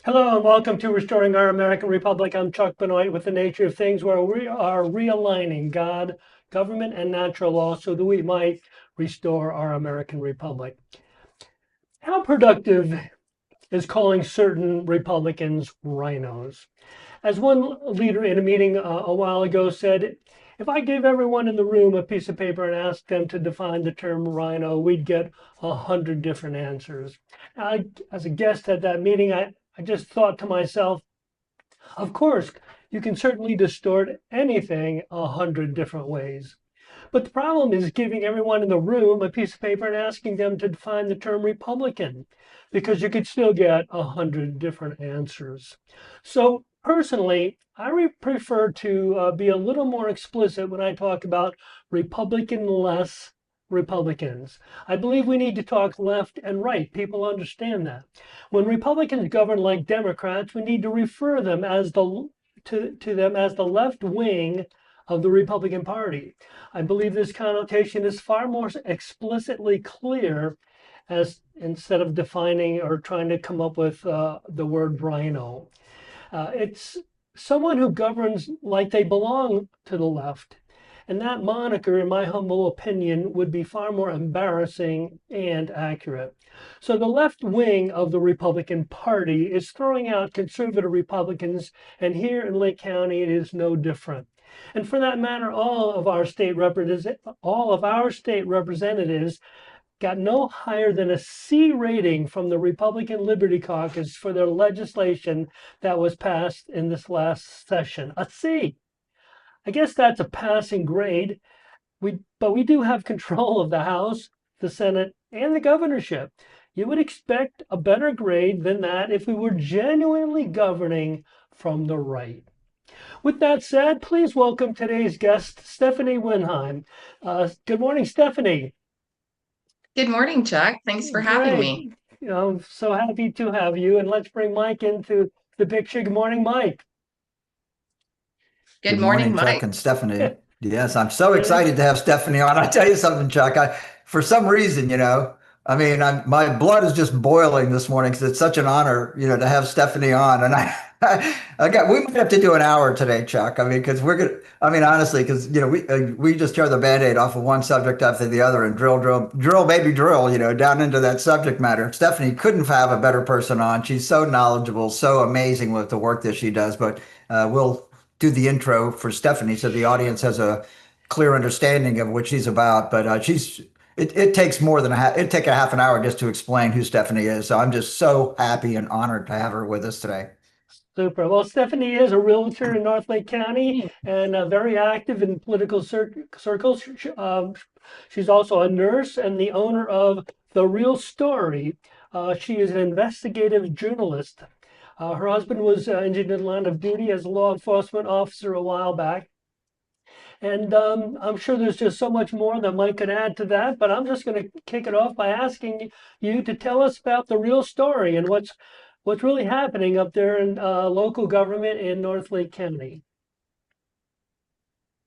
Hello and welcome to Restoring Our American Republic. I'm Chuck Benoit with The Nature of Things, where we are realigning God, government, and natural law so that we might restore our American Republic. How productive is calling certain Republicans rhinos? As one leader in a meeting a while ago said, if I gave everyone in the room a piece of paper and asked them to define the term rhino, we'd get 100 different answers. As a guest at that meeting, I just thought to myself, of course, you can certainly distort anything 100 different ways. But the problem is giving everyone in the room a piece of paper and asking them to define the term Republican, because you could still get 100 different answers. So personally, I prefer to be a little more explicit when I talk about Republican-less Republicans. I believe we need to talk left and right. People understand that. When Republicans govern like Democrats, we need to refer them as to them as the left wing of the Republican Party. I believe this connotation is far more explicitly clear as instead of defining or trying to come up with the word rhino. It's someone who governs like they belong to the left. And that moniker, in my humble opinion, would be far more embarrassing and accurate. So the left wing of the Republican Party is throwing out conservative Republicans, and here in Lake County it is no different. And for that matter, all of our state representatives got no higher than a C rating from the Republican Liberty Caucus for their legislation that was passed in this last session. A C. I guess that's a passing grade. But we do have control of the House, the Senate, and the governorship. You would expect a better grade than that if we were genuinely governing from the right. With that said, please welcome today's guest, Stephenie Winheim. Good morning, Stephenie. Good morning, Chuck. Thanks for having Great. me. So happy to have you. And let's bring Mike into the picture. Good morning, Mike. Good Good morning, morning, Mike. Chuck and Stephanie. Yes, I'm so Great. excited to have Stephanie on. I tell you something, Chuck. For some reason, my blood is just boiling this morning because it's such an honor, to have Stephanie on. And we might have to do an hour today, Chuck. I mean, because we're gonna. I mean, honestly, because we just tear the Band-Aid off of one subject after the other and drill, baby, drill, down into that subject matter. Stephanie couldn't have a better person on. She's so knowledgeable, so amazing with the work that she does. But we'll do the intro for Stephanie so the audience has a clear understanding of what she's about. But it takes more than it'd take a half an hour just to explain who Stephanie is. So I'm just so happy and honored to have her with us today. Super. Well, Stephanie is a realtor in North Lake County and very active in political circles. She's also a nurse and the owner of The Real Story. She is an investigative journalist. Her husband was injured in the line of duty as a law enforcement officer a while back. And I'm sure there's just so much more that Mike could add to that, but I'm just going to kick it off by asking you to tell us about the real story and what's really happening up there in local government in North Lake County.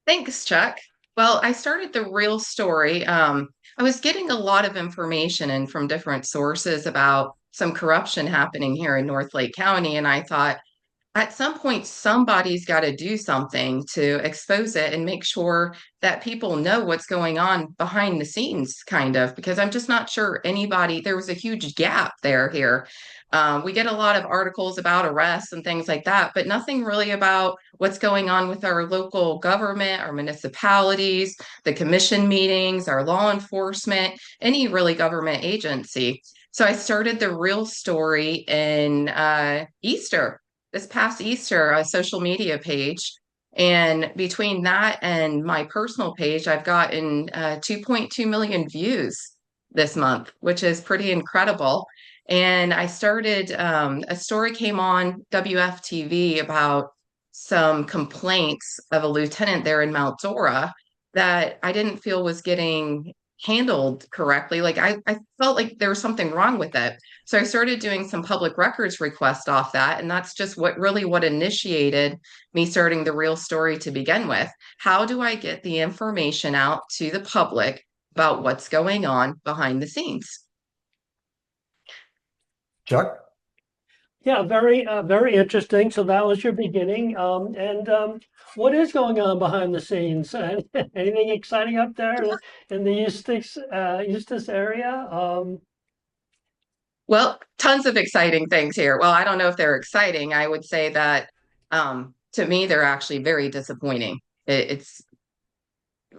Thanks, Chuck. Well, I started the real story. I was getting a lot of information in from different sources about some corruption happening here in North Lake County, and I thought, at some point, somebody's got to do something to expose it and make sure that people know what's going on behind the scenes, kind of, because I'm just not sure there was a huge gap here. We get a lot of articles about arrests and things like that, but nothing really about what's going on with our local government, our municipalities, the commission meetings, our law enforcement, any really government agency. So I started the real story in Easter this past Easter, a social media page. And between that and my personal page, I've gotten 2.2 million views this month, which is pretty incredible. And I started, a story came on WFTV about some complaints of a lieutenant there in Mount Dora that I didn't feel was getting handled correctly. I felt like there was something wrong with it. So I started doing some public records request off that. And that's just what initiated me starting the real story to begin with. How do I get the information out to the public about what's going on behind the scenes? Chuck? Yeah, very interesting. So that was your beginning. And what is going on behind the scenes? Anything exciting up there in the Eustis area? Well, tons of exciting things here. Well, I don't know if they're exciting. I would say that to me, they're actually very disappointing. It's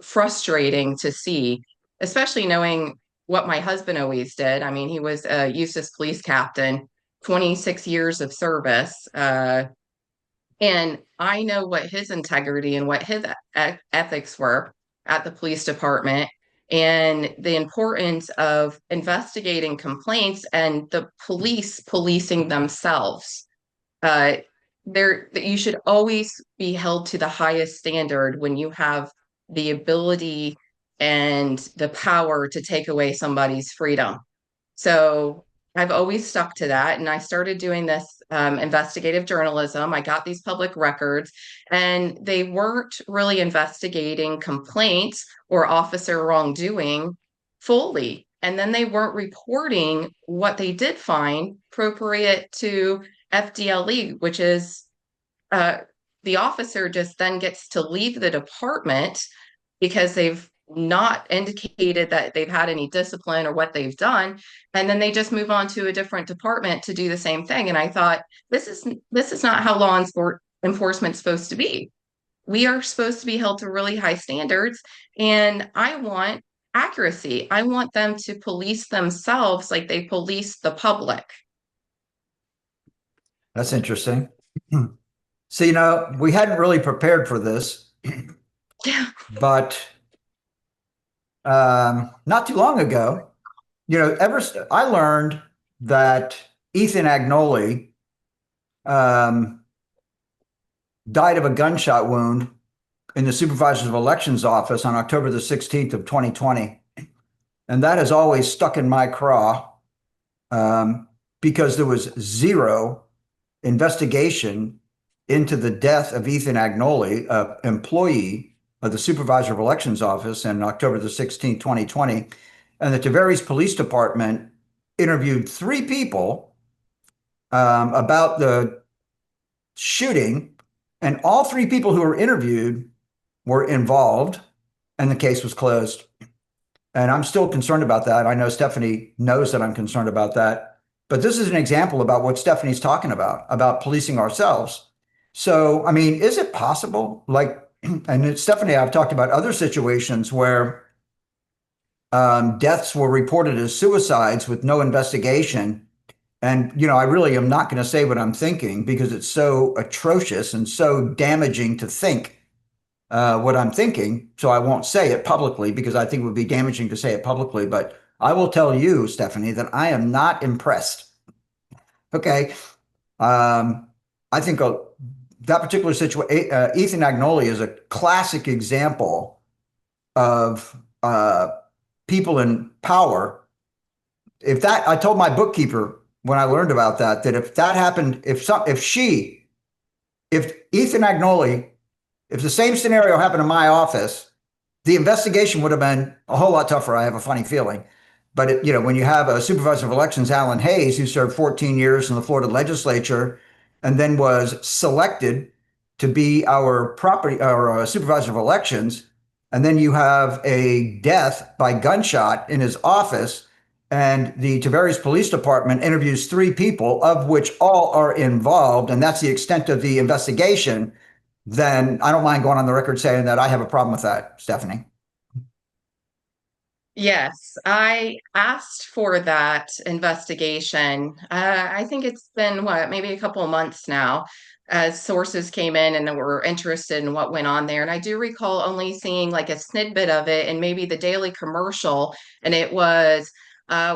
frustrating to see, especially knowing what my husband always did. I mean, he was a Eustis police captain, 26 years of service. And I know what his integrity and what his ethics were at the police department and the importance of investigating complaints and the police policing themselves. Uh, you should always be held to the highest standard when you have the ability and the power to take away somebody's freedom. So I've always stuck to that. And I started doing this investigative journalism. I got these public records, and they weren't really investigating complaints or officer wrongdoing fully. And then they weren't reporting what they did find appropriate to FDLE, which is uh, the officer just then gets to leave the department because they've not indicated that they've had any discipline or what they've done, and then they just move on to a different department to do the same thing. And I thought, this is not how enforcement's supposed to be. We are supposed to be held to really high standards, and I want accuracy. I want them to police themselves like they police the public. That's interesting. So, we hadn't really prepared for this, Yeah. but not too long ago, I learned that Ethan Agnoli died of a gunshot wound in the Supervisor of Elections office on October the 16th of 2020. And that has always stuck in my craw because there was zero investigation into the death of Ethan Agnoli, an employee of the Supervisor of Elections office on October the 16th, 2020. And the Tavares Police Department interviewed 3 people about the shooting, and all 3 people who were interviewed were involved, and the case was closed. And I'm still concerned about that. I know Stephenie knows that I'm concerned about that. But this is an example about what Stephenie's talking about policing ourselves. So, I mean, is it possible, and Stephenie, I've talked about other situations where deaths were reported as suicides with no investigation. And, I really am not going to say what I'm thinking because it's so atrocious and so damaging to think what I'm thinking. So I won't say it publicly because I think it would be damaging to say it publicly. But I will tell you, Stephenie, that I am not impressed. Okay. I think that particular situation, Ethan Agnoli is a classic example of people in power. I told my bookkeeper when I learned about that if that happened, if Ethan Agnoli, if the same scenario happened in my office, the investigation would have been a whole lot tougher. I have a funny feeling. But when you have a supervisor of elections, Alan Hayes, who served 14 years in the Florida legislature and then was selected to be our supervisor of elections, and then you have a death by gunshot in his office, and the Tavares Police Department interviews 3 people, of which all are involved, and that's the extent of the investigation, then I don't mind going on the record saying that I have a problem with that, Stephenie. Yes, I asked for that investigation. I think it's been maybe a couple of months now, as sources came in and were interested in what went on there. And I do recall only seeing like a snippet of it and maybe the daily commercial. And it was,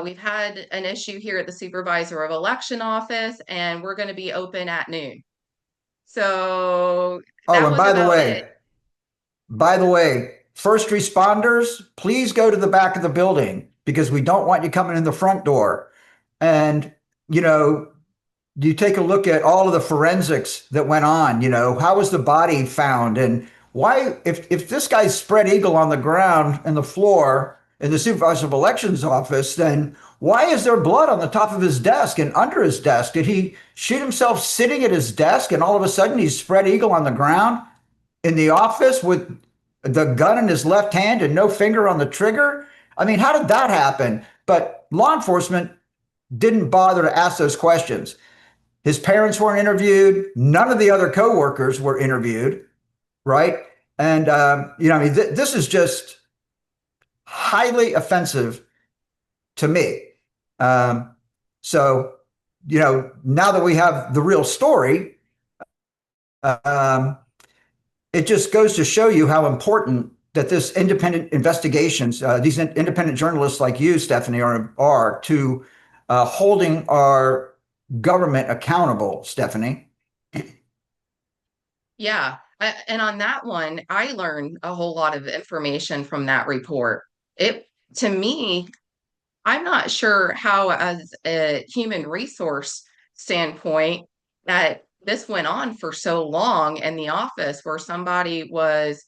we've had an issue here at the Supervisor of Election office, and we're going to be open at noon. So that and was by the way, first responders, please go to the back of the building because we don't want you coming in the front door. And, you take a look at all of the forensics that went on, how was the body found? And why, if this guy's spread eagle on the ground and the floor in the supervisor of elections office, then why is there blood on the top of his desk and under his desk? Did he shoot himself sitting at his desk and all of a sudden he's spread eagle on the ground in the office with the gun in his left hand and no finger on the trigger? I mean, how did that happen? But law enforcement didn't bother to ask those questions. His parents weren't interviewed. None of the other coworkers were interviewed, right? And, I mean, this is just highly offensive to me. So, now that we have the real story, it just goes to show you how important that this independent investigations, these independent journalists like you, Stephenie, are to holding our government accountable, Stephenie. Yeah. And on that one, I learned a whole lot of information from that report. To me, I'm not sure how, as a human resource standpoint, that this went on for so long in the office where somebody was,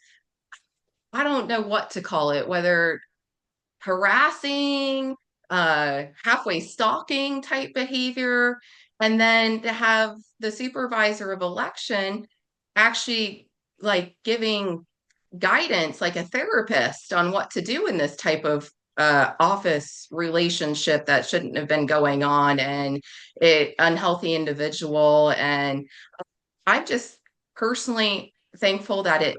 I don't know what to call it, whether harassing, halfway stalking type behavior, and then to have the supervisor of election actually like giving guidance like a therapist on what to do in this type of office relationship that shouldn't have been going on, and it unhealthy individual. And I'm just personally thankful that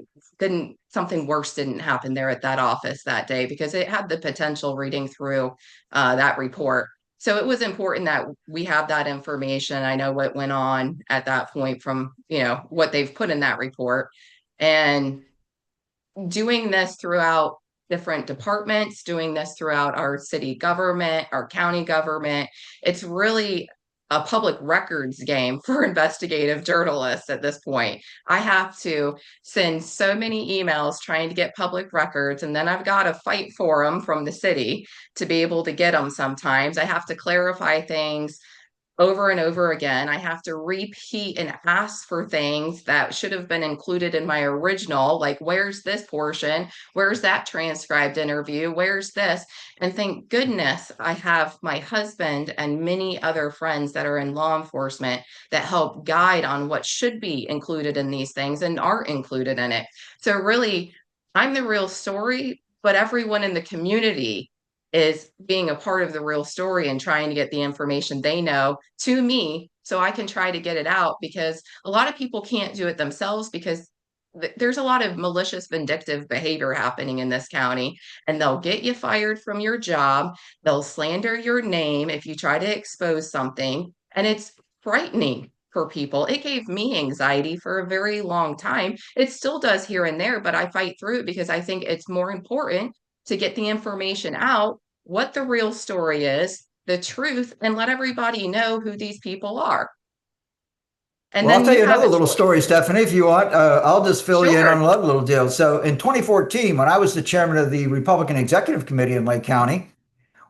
something worse didn't happen there at that office that day, because it had the potential, reading through that report. So it was important that we have that information. I know what went on at that point from, what they've put in that report. And doing this throughout different departments, doing this throughout our city government, our county government, it's really a public records game for investigative journalists at this point. I have to send so many emails trying to get public records, and then I've got to fight for them from the city to be able to get them sometimes. I have to clarify things over and over again. I have to repeat and ask for things that should have been included in my original, like, where's this portion? Where's that transcribed interview? Where's this? And thank goodness I have my husband and many other friends that are in law enforcement that help guide on what should be included in these things and aren't included in it. So really, I'm the real story, but everyone in the community is being a part of the real story and trying to get the information they know to me so I can try to get it out, because a lot of people can't do it themselves, because there's a lot of malicious, vindictive behavior happening in this county, and they'll get you fired from your job. They'll slander your name if you try to expose something, and it's frightening for people. It gave me anxiety for a very long time. It still does here and there, but I fight through it because I think it's more important to get the information out, what the real story is, the truth, and let everybody know who these people are. And well, then I'll tell you another little story, Stephenie, if you want. I'll just fill you in on another little deal. So in 2014, when I was the chairman of the Republican Executive Committee in Lake County,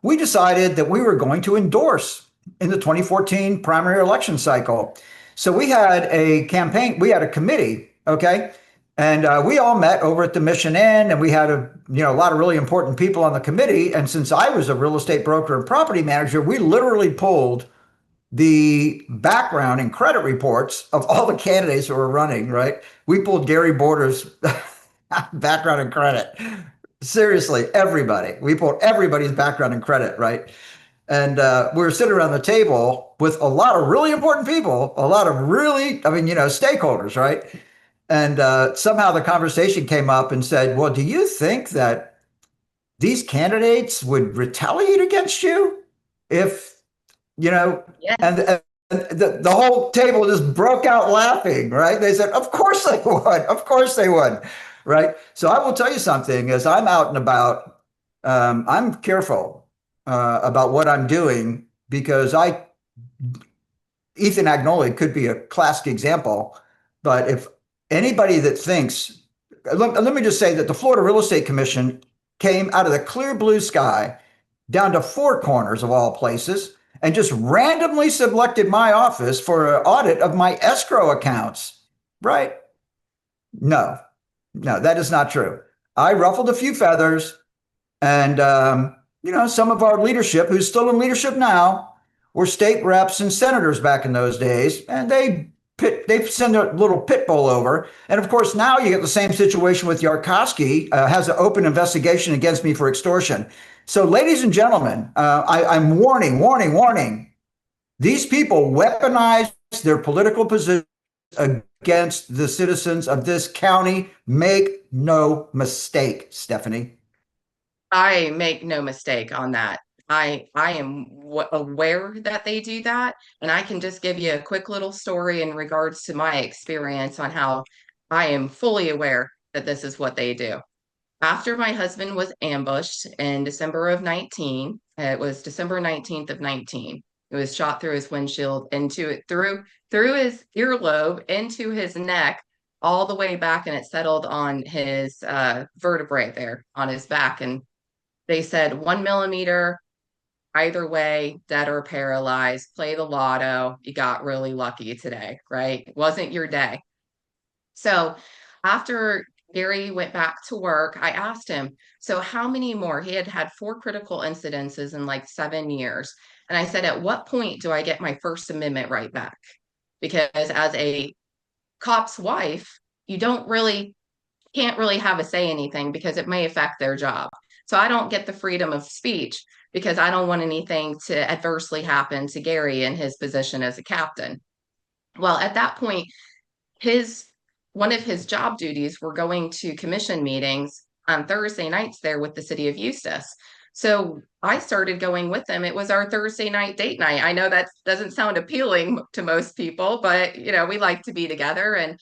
we decided that we were going to endorse in the 2014 primary election cycle. So we had a campaign, we had a committee, okay? And we all met over at the Mission Inn, and we had a lot of really important people on the committee. And since I was a real estate broker and property manager, we literally pulled the background and credit reports of all the candidates who were running, right? We pulled Gary Border's background and credit. Seriously, everybody. We pulled everybody's background and credit, right? And we were sitting around the table with a lot of really important people, a lot of really, stakeholders, right? And somehow the conversation came up and said, well, do you think that these candidates would retaliate against you if, yes. And the whole table just broke out laughing, right? They said, of course they would. Of course they would, right? So I will tell you something, as I'm out and about, I'm careful about what I'm doing, because Ethan Agnoli could be a classic example, but if anybody that thinks, let me just say that the Florida Real Estate Commission came out of the clear blue sky down to Four Corners of all places and just randomly selected my office for an audit of my escrow accounts, right? No, that is not true. I ruffled a few feathers, And, some of our leadership, who's still in leadership now, were state reps and senators back in those days. And they send a little pit bull over. And of course, now you get the same situation with Yarkowski, has an open investigation against me for extortion. So, ladies and gentlemen, I'm warning. These people weaponize their political position against the citizens of this county. Make no mistake, Stephenie. I make no mistake on that. I am aware that they do that, and I can just give you a quick little story in regards to my experience on how I am fully aware that this is what they do. After my husband was ambushed in December of 19, it was December 19th of 19. It was shot through his windshield through his earlobe into his neck all the way back, and it settled on his vertebrae there on his back. And they said 1 millimeter either way, dead or paralyzed. Play the lotto. You got really lucky today, right? It wasn't your day. So after Gary went back to work, I asked him, so how many more? He had had 4 critical incidences in like 7 years. And I said, at what point do I get my First Amendment right back? Because as a cop's wife, you can't really have a say anything because it may affect their job. So I don't get the freedom of speech because I don't want anything to adversely happen to Gary in his position as a captain. Well, at that point, one of his job duties were going to commission meetings on Thursday nights there with the city of Eustis. So I started going with them. It was our Thursday night date night. I know that doesn't sound appealing to most people, but we like to be together. And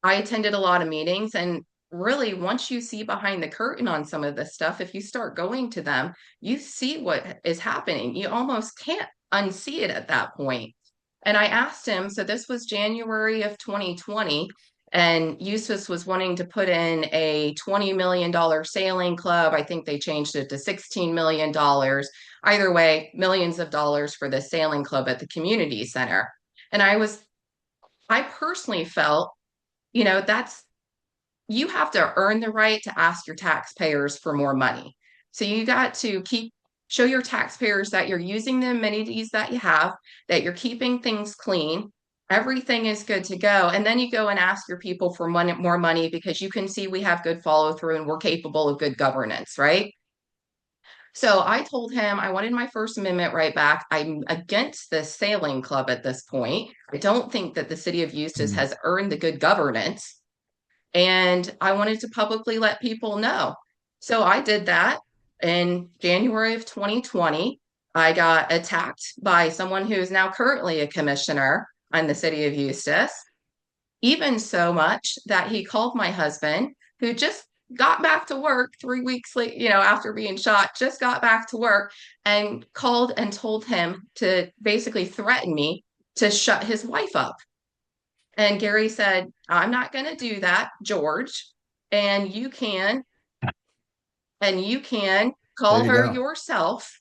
I attended a lot of meetings. And really, once you see behind the curtain on some of this stuff, if you start going to them, you see what is happening. You almost can't unsee it at that point. And I asked him, so this was January of 2020, and Eustis was wanting to put in a $20 million sailing club. I think they changed it to $16 million. Either way, millions of dollars for the sailing club at the community center. And I personally felt, you have to earn the right to ask your taxpayers for more money. So you got to show your taxpayers that you're using the amenities that you have, that you're keeping things clean, everything is good to go. And then you go and ask your people for more money because you can see we have good follow through and we're capable of good governance, right? So I told him I wanted my First Amendment right back. I'm against the sailing club at this point. I don't think that the city of Eustis has earned the good governance. And I wanted to publicly let people know. So I did that in January of 2020. I got attacked by someone who is now currently a commissioner on the city of Eustis, even so much that he called my husband, who just got back to work 3 weeks later, after being shot, just got back to work, and called and told him to basically threaten me to shut his wife up. And Gary said, I'm not going to do that, George. And you can call her yourself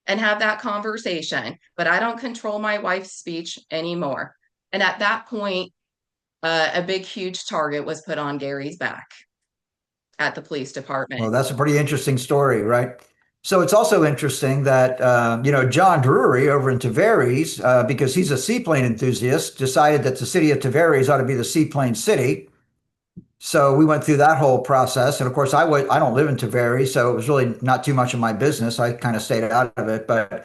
and have that conversation. But I don't control my wife's speech anymore. And at that point, a big, huge target was put on Gary's back at the police department. Well, that's a pretty interesting story, right? So it's also interesting that, John Drury over in Tavares, because he's a seaplane enthusiast, decided that the city of Tavares ought to be the seaplane city. So we went through that whole process. And of course, I don't live in Tavares, so it was really not too much of my business. I kind of stayed out of it. But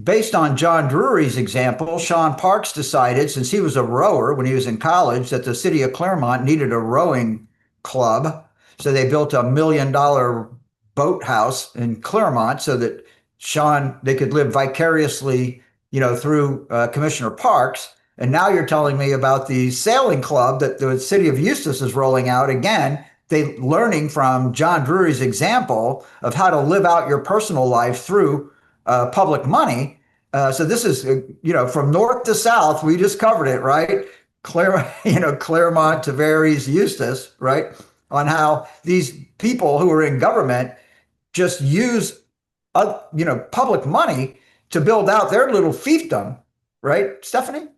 based on John Drury's example, Sean Parks decided, since he was a rower when he was in college, that the city of Claremont needed a rowing club. So they built $1 million boathouse in Claremont so that they could live vicariously, through Commissioner Parks. And now you're telling me about the sailing club that the city of Eustis is rolling out again. They learning from John Drury's example of how to live out your personal life through public money. So this is, from north to south, we just covered it, right? Claremont, Tavares, Eustis, right? On how these people who are in government just use, public money to build out their little fiefdom, right, Stephenie?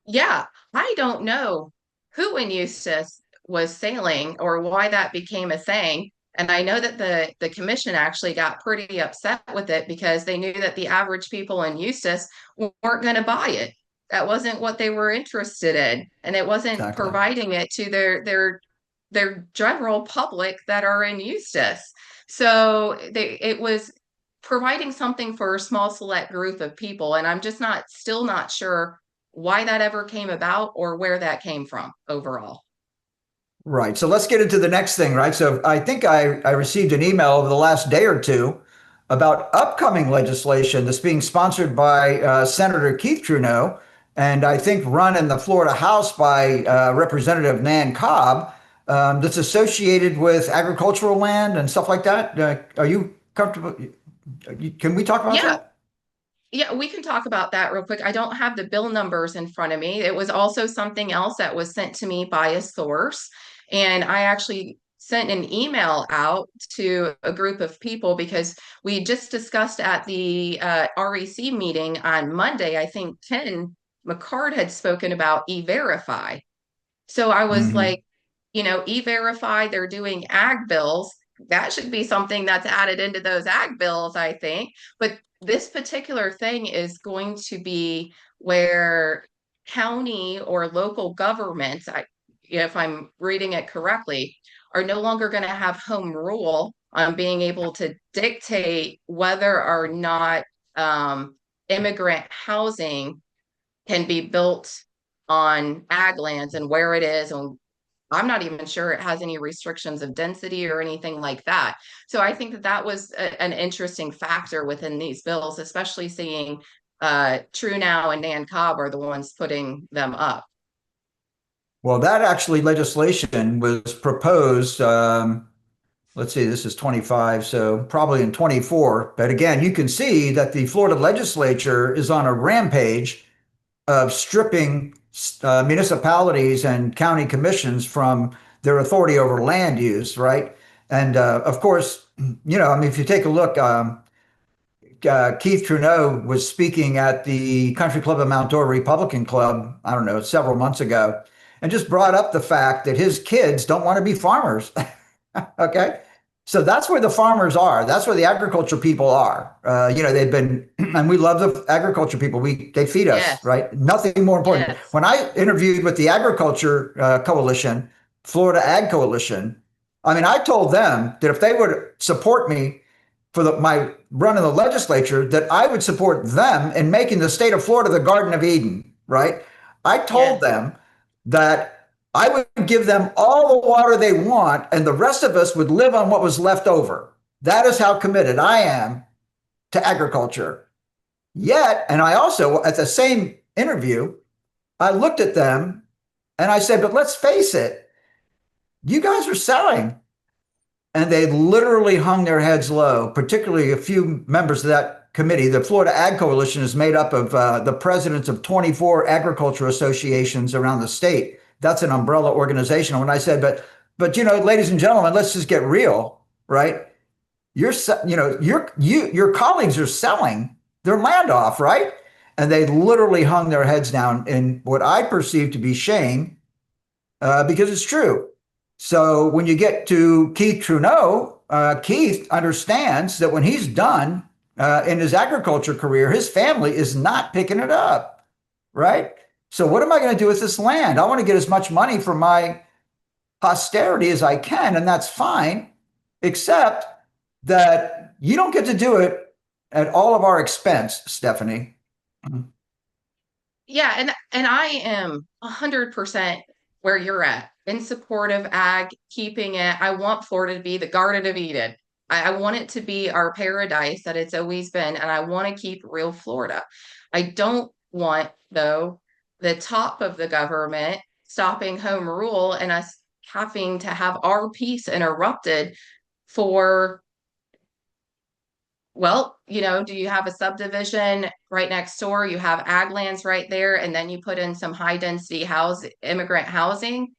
Yeah, I don't know who in Eustis was sailing or why that became a thing. And I know that the commission actually got pretty upset with it because they knew that the average people in Eustis weren't going to buy it. That wasn't what they were interested in, and it wasn't Exactly. providing it to their general public that are in Eustis. So it was providing something for a small select group of people, and I'm just not still not sure why that ever came about or where that came from overall. Right. So let's get into the next thing, right? So I think I received an email over the last day or two about upcoming legislation that's being sponsored by Senator Keith Trudeau, and I think run in the Florida House by Representative Nan Cobb, that's associated with agricultural land and stuff like that. Are you comfortable? Can we talk about Yeah, that? yeah, we can talk about that real quick. I don't have the bill numbers in front of me. It was also something else that was sent to me by a source. And I actually sent an email out to a group of people because we just discussed at the REC meeting on Monday. I think Ken McCard had spoken about E-Verify. So I was Hmm. like, E-Verify, they're doing ag bills. That should be something that's added into those ag bills, I think. But this particular thing is going to be where county or local governments, if I'm reading it correctly, are no longer going to have home rule on being able to dictate whether or not immigrant housing can be built on ag lands and where it is. And I'm not even sure it has any restrictions of density or anything like that. So I think that that was an interesting factor within these bills, especially seeing True Now and Nan Cobb are the ones putting them up. Well, that actually legislation was proposed. Let's see, this is 25, so probably in 24. But again, you can see that the Florida legislature is on a rampage of stripping municipalities and county commissions from their authority over land use, right? And of course, I mean, if you take a look, Keith Trudeau was speaking at the Country Club of Mount Dora Republican Club, I don't know, several months ago, and just brought up the fact that his kids don't want to be farmers. Okay. So that's where the farmers are. That's where the agriculture people are. They've been, and we love the agriculture people. They feed us, Yes, right? Nothing more important. yes, When I interviewed with the Agriculture Coalition, Florida Ag Coalition, I mean, I told them that if they would support me for my run in the legislature, that I would support them in making the state of Florida the Garden of Eden, right? I told yes, them that I would give them all the water they want, and the rest of us would live on what was left over. That is how committed I am to agriculture. Yet, and I also, at the same interview, I looked at them and I said, but let's face it, you guys are selling. And they literally hung their heads low, particularly a few members of that committee. The Florida Ag Coalition is made up of the presidents of 24 agriculture associations around the state. That's an umbrella organization. When I said, but ladies and gentlemen, let's just get real, right? Your colleagues are selling their land off, right? And they literally hung their heads down in what I perceive to be shame, because it's true. So when you get to Keith Trudeau, Keith understands that when he's done in his agriculture career, his family is not picking it up, right? So what am I going to do with this land? I want to get as much money for my posterity as I can, and that's fine, except that you don't get to do it at all of our expense, Stephenie. yeah, and I am 100% where you're at in support of ag, keeping it. I want Florida to be the Garden of Eden. I want it to be our paradise that it's always been, and I want to keep real Florida. I don't want, though, the top of the government stopping home rule and us having to have our peace interrupted for, well, do you have a subdivision right next door? You have ag lands right there, and then you put in some high density immigrant housing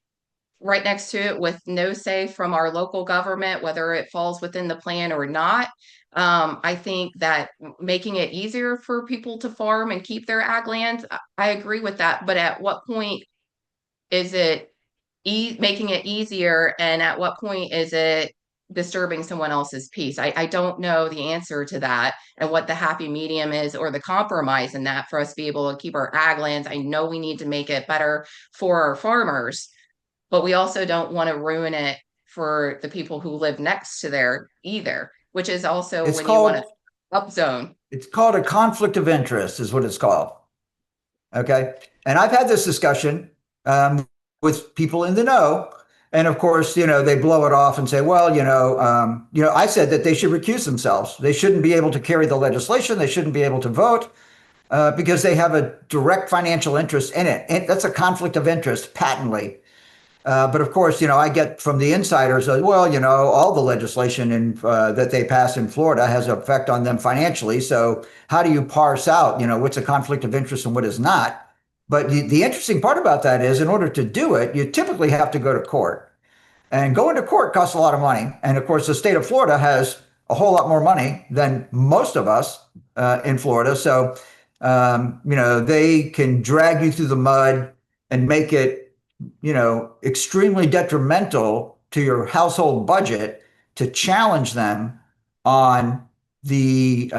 right next to it with no say from our local government, whether it falls within the plan or not. I think that making it easier for people to farm and keep their ag lands, I agree with that. But at what point is it making it easier? And at what point is it disturbing someone else's peace. I don't know the answer to that and what the happy medium is or the compromise in that for us to be able to keep our ag lands. I know we need to make it better for our farmers, but we also don't want to ruin it for the people who live next to there either, which is also It's when you want called, to upzone. it's called a conflict of interest is what it's called. Okay. And I've had this discussion with people in the know. And of course, they blow it off and say, well, I said that they should recuse themselves. They shouldn't be able to carry the legislation. They shouldn't be able to vote because they have a direct financial interest in it. And that's a conflict of interest patently. But of course, I get from the insiders, well, all the legislation that they pass in Florida has an effect on them financially. So how do you parse out, what's a conflict of interest and what is not? But the interesting part about that is in order to do it, you typically have to go to court. And going to court costs a lot of money. And of course, the state of Florida has a whole lot more money than most of us in Florida. So, they can drag you through the mud and make it extremely detrimental to your household budget to challenge them on the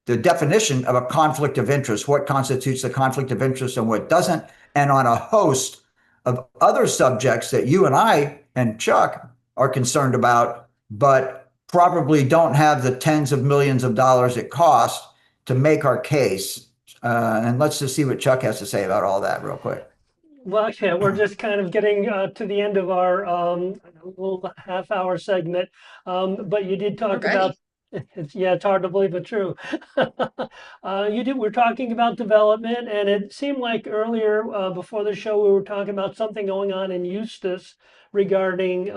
definition of a conflict of interest, what constitutes a conflict of interest and what doesn't, and on a host of other subjects that you and I and Chuck are concerned about, but probably don't have the tens of millions of dollars it costs to make our case. And let's just see what Chuck has to say about all that real quick. Well, yeah, we're just kind of getting to the end of our little half-hour segment, but you did talk about, yeah, it's hard to believe, but true. We're talking about development, and it seemed like earlier before the show we were talking about something going on in Eustis regarding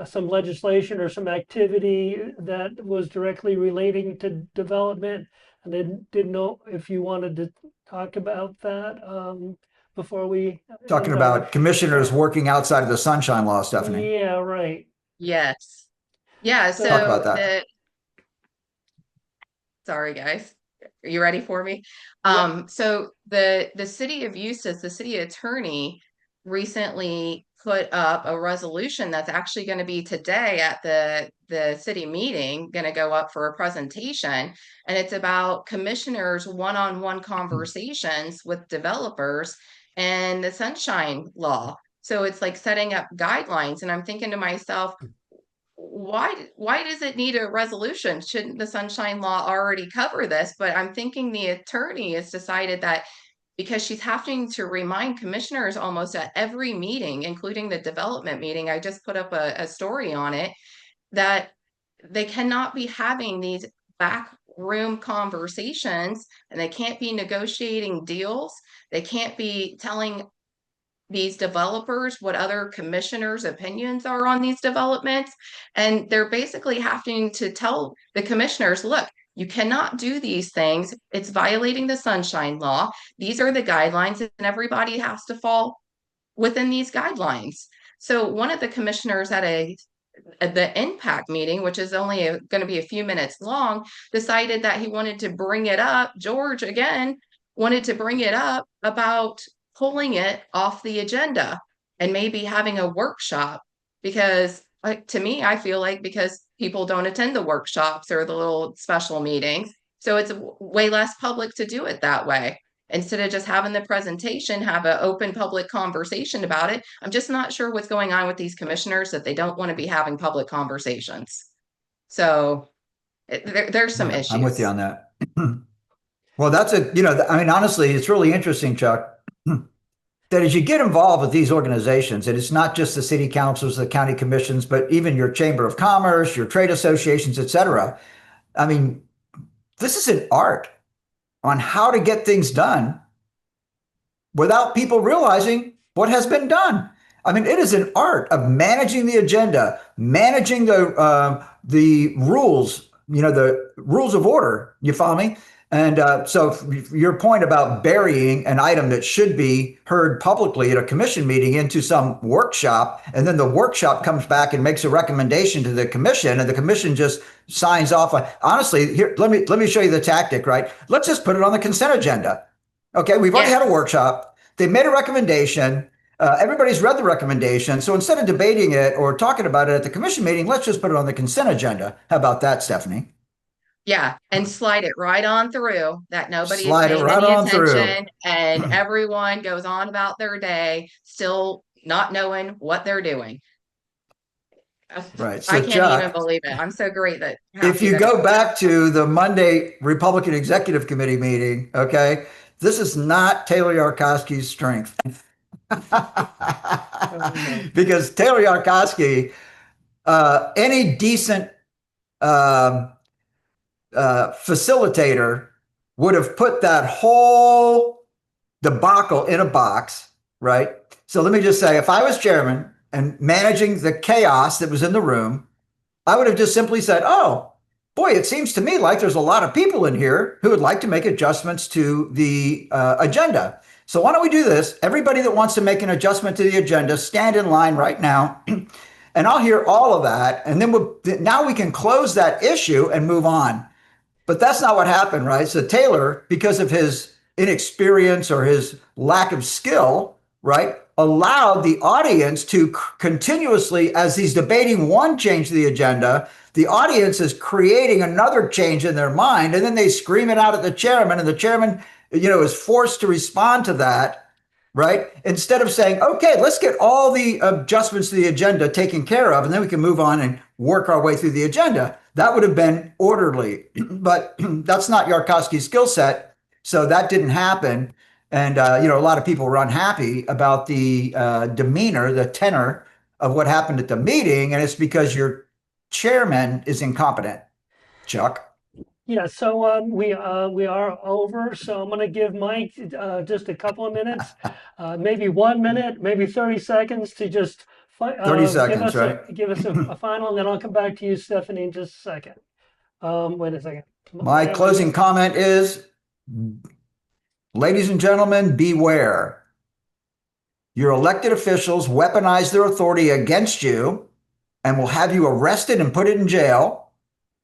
some legislation or some activity that was directly relating to development, and I didn't know if you wanted to talk about that. Before we talking about commissioners working outside of the Sunshine Law, Stephenie. Yeah, right. Yes. Yeah. So talk about that. Sorry, guys. Are you ready for me? Yep. So the city of Eustis, the city attorney, recently put up a resolution that's actually going to be today at the city meeting, going to go up for a presentation, and it's about commissioners' one-on-one conversations with developers and the Sunshine Law. So it's like setting up guidelines, and I'm thinking to myself, why does it need a resolution? Shouldn't the Sunshine Law already cover this? But I'm thinking the attorney has decided that because she's having to remind commissioners almost at every meeting, including the development meeting, I just put up a story on it, that they cannot be having these backroom conversations, and they can't be negotiating deals. They can't be telling these developers what other commissioners' opinions are on these developments. And they're basically having to tell the commissioners, look, you cannot do these things. It's violating the Sunshine Law. These are the guidelines, and everybody has to fall within these guidelines. So one of the commissioners at the impact meeting, which is only going to be a few minutes long, decided that he wanted to bring it up. George, again, wanted to bring it up about pulling it off the agenda and maybe having a workshop, because to me, I feel like because people don't attend the workshops or the little special meetings, so it's way less public to do it that way. Instead of just having the presentation, have an open public conversation about it. I'm just not sure what's going on with these commissioners that they don't want to be having public conversations. So there's some issues. I'm with you on that. Well, that's honestly, it's really interesting, Chuck, that as you get involved with these organizations, and it's not just the city councils, the county commissions, but even your chamber of commerce, your trade associations, et cetera. I mean, this is an art on how to get things done without people realizing what has been done. I mean, it is an art of managing the agenda, managing the rules, the rules of order. You follow me? And so your point about burying an item that should be heard publicly at a commission meeting into some workshop, and then the workshop comes back and makes a recommendation to the commission, and the commission just signs off on. Honestly, here, let me show you the tactic, right? Let's just put it on the consent agenda. Okay, we've already had a workshop. They made a recommendation. everybody's read the recommendation. So instead of debating it or talking about it at the commission meeting, let's just put it on the consent agenda. How about that, Stephenie? Yeah, and slide it right on through that nobody is Slide it paying right any on through. attention, and everyone goes on about their day, still not knowing what they're doing. Right. I So can't even Chuck, believe it. I'm so if happy you that go back to the Monday Republican Executive Committee meeting, okay, this is not Taylor Yarkowski's strength. No. Because Taylor Yarkowski, any decent um facilitator would have put that whole debacle in a box, right? So let me just say, if I was chairman and managing the chaos that was in the room, I would have just simply said, oh, boy, it seems to me like there's a lot of people in here who would like to make adjustments to the agenda. So why don't we do this? Everybody that wants to make an adjustment to the agenda, stand in line right now. And I'll hear all of that. And then now we can close that issue and move on. But that's not what happened, right? So Taylor, because of his inexperience or his lack of skill, right, allowed the audience to continuously, as he's debating one change to the agenda, the audience is creating another change in their mind, and then they scream it out at the chairman, and the chairman, is forced to respond to that, right? Instead of saying, okay, let's get all the adjustments to the agenda taken care of, and then we can move on and work our way through the agenda. That would have been orderly, but that's not Yarkowski's skill set. So that didn't happen. And, a lot of people were unhappy about the demeanor, the tenor of what happened at the meeting. And it's because your chairman is incompetent, Chuck. Yeah, so we are over. So I'm going to give Mike just a couple of minutes, maybe 1 minute, maybe 30 seconds to just 30 seconds, right? give us a final, and then I'll come back to you, Stephenie, in just a second. Wait a second. My closing comment is, ladies and gentlemen, beware. Your elected officials weaponize their authority against you and will have you arrested and put in jail.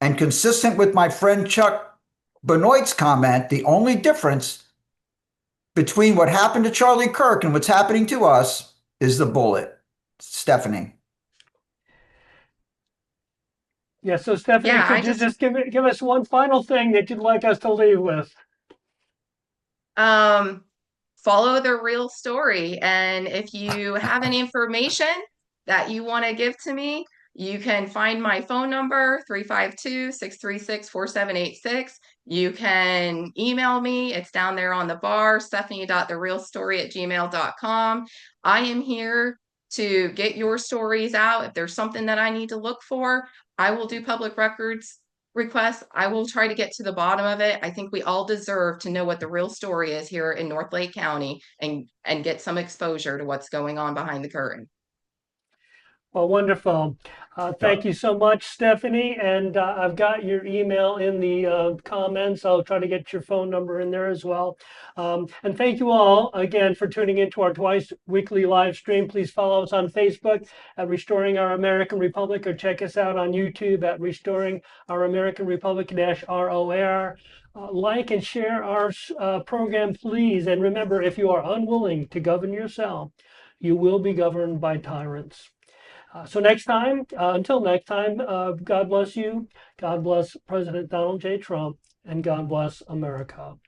And consistent with my friend Chuck Benoit's comment, the only difference between what happened to Charlie Kirk and what's happening to us is the bullet. Stephenie. Yeah, so Stephenie, could you just give us one final thing that you'd like us to leave with? Follow the real story. And if you have any information that you want to give to me, you can find my phone number, 352-636-4786. You can email me. It's down there on the bar, stephenie.therealstory@gmail.com. I am here to get your stories out. If there's something that I need to look for, I will do public records requests. I will try to get to the bottom of it. I think we all deserve to know what the real story is here in North Lake County and get some exposure to what's going on behind the curtain. Well, wonderful. Thank you so much, Stephenie. And I've got your email in the comments. I'll try to get your phone number in there as well. And thank you all again for tuning into our twice weekly live stream. Please follow us on Facebook at Restoring Our American Republic, or check us out on YouTube at Restoring Our American Republic -ROR. Like and share our program, please. And remember, if you are unwilling to govern yourself, you will be governed by tyrants. So until next time, God bless you. God bless President Donald J. Trump, and God bless America.